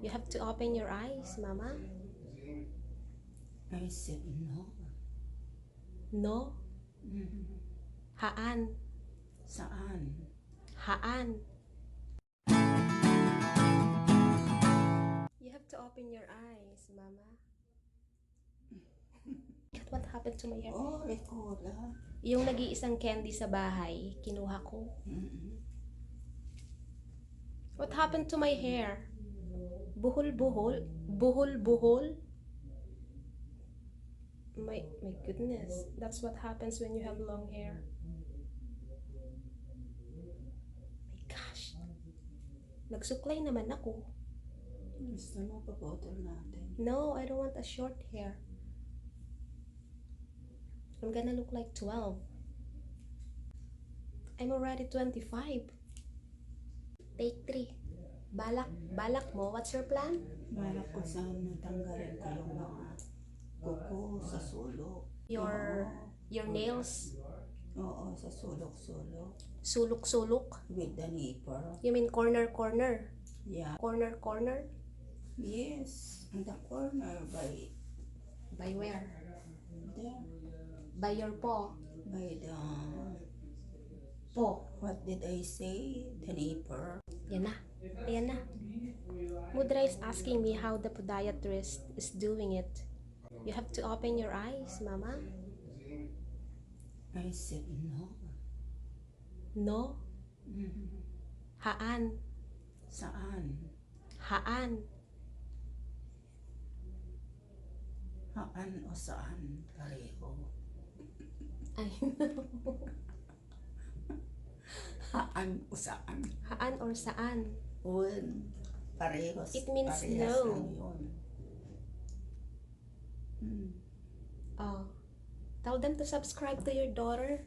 You have to open your eyes, Mama. I said no. No? Haan. Saan? Haan. You have to open your eyes, Mama. What happened to my hair? Oh, Ricola. Yung nag-iisang candy sa bahay, kinuha ko. What happened to my hair? Buhol-buhol? Buhol-buhol? My goodness. That's what happens when you have long hair. My gosh. Nagsuklay naman ako. Gusto mo paputol natin? No, I don't want a short hair. I'm gonna look like 12. I'm already 25. Take 3. Balak mo. What's your plan? Balak ko saan natanggalin ko yung mga kuko sa sulok. Your nails? Oo, sa sulok-sulok. Sulok-sulok? With the nipper. You mean corner-corner? Yeah. Corner-corner? Yes. In the corner by where? there. By your paw? By the... Paw. What did I say? The nipper. Yan na. Ayan na. Mudra is asking me how the podiatrist is doing it. You have to open your eyes, Mama. I said no. No? Haan. Saan? Haan. Haan o saan? Pareho. Ay, Haan o saan? haan or saan? When parehos. It means parehas no. lang yun. Oh. Tell them to subscribe to your daughter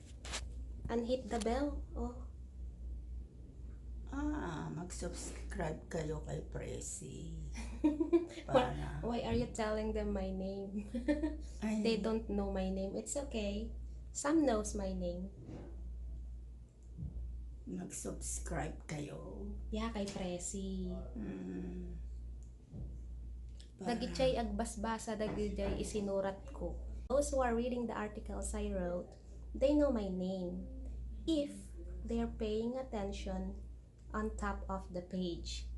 and hit the bell. Oh. Mag-subscribe kayo kay Presi. Why are you telling them my name? They don't know my name. It's okay. Some knows my name. Mag-subscribe kayo. Yeah, kay Presi. Para- Dagichay agbasbasa dagichay isinurat ko. Those who are reading the articles I wrote, they know my name. If they are paying attention on top of the page.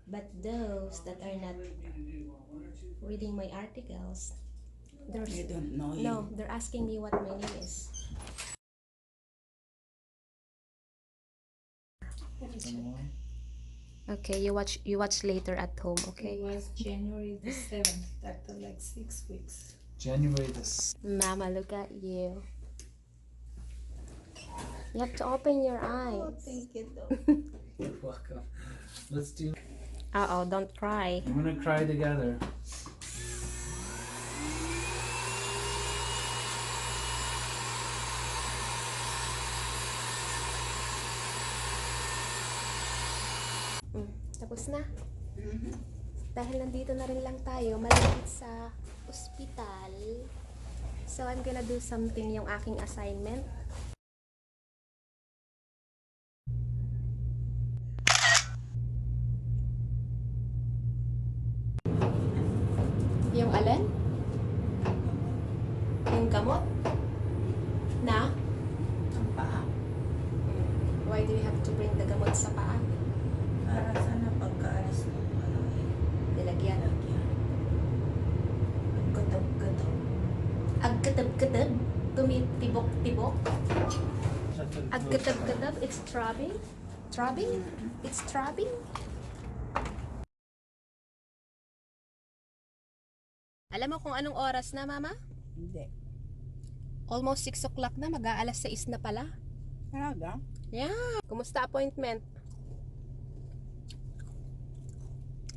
But those that are not reading my articles, They don't know you. no, they're asking me what my name is. Okay, you watch later at home, okay? It was January the 7th, after like 6 weeks. January the Mama, look at you. You have to open your Oh, eyes. thank you, though. You're welcome. Let's do. Uh-oh, don't cry. I'm gonna cry together. Tapos na. Dahil nandito na rin lang tayo, malapit sa ospital. So, I'm gonna do something yung aking assignment. Yung alin? Yung gamot? Na? Ang paa. Why do you have to bring the gamot sa paa? Para sana pagkaalis ng Nilagyan. lagyan. Agkatag-katag. Agkatab-katab? Tumitibok-tibok? Agkatab-katab? It's throbbing? Throbbing? It's throbbing? Alam mo kung anong oras na, Mama? Hindi. Almost 6 o'clock na, mag-aalas 6 na pala. Talaga? Yeah. Kumusta appointment?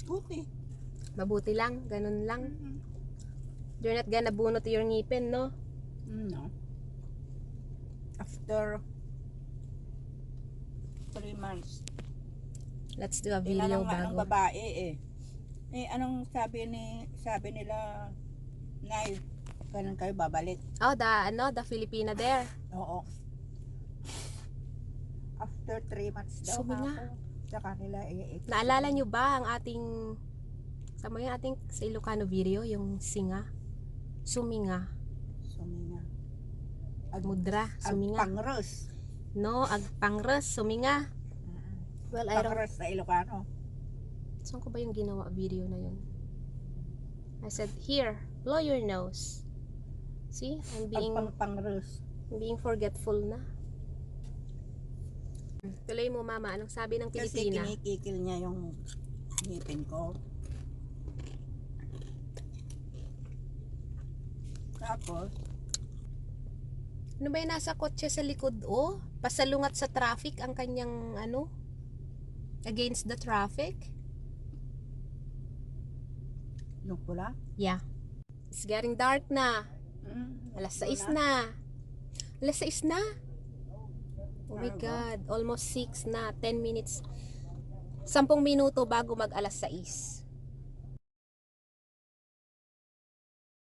Buti. Mabuti lang, ganun lang. You're not gonna bunot your ngipin, no? No. After 3 months. Let's do a Ina video lang nga ng bago. babae eh. Anong sabi nila, Nay, kailan kayo babalik? Oh, the Filipina there. Oo. After 3 months daw Sabi nga. ako. Sa kanila Naalala nyo ba ang ating Tama yung ating sa Ilocano video, yung singa. Suminga. Suminga. Mudra, suminga. Agpangros. No, agpangres, suminga. Well, I don't... Pangros sa Ilocano. Saan ko ba yung ginawa video na yun? I said, here, blow your nose. See, I'm Pangros. being forgetful na. Tuloy mo, mama. Anong sabi ng Kasi Pilipina? kinikikil niya yung ngipin ko. Tapos, Ano ba yung nasa kotse sa likod? Oh, pasalungat sa traffic ang kanyang ano? Against the traffic? yung pula. Yeah. It's getting dark na. Alas 6 na. Alas 6 na. Oh my God. Almost 6 na. 10 minutes. 10 minuto bago mag alas 6.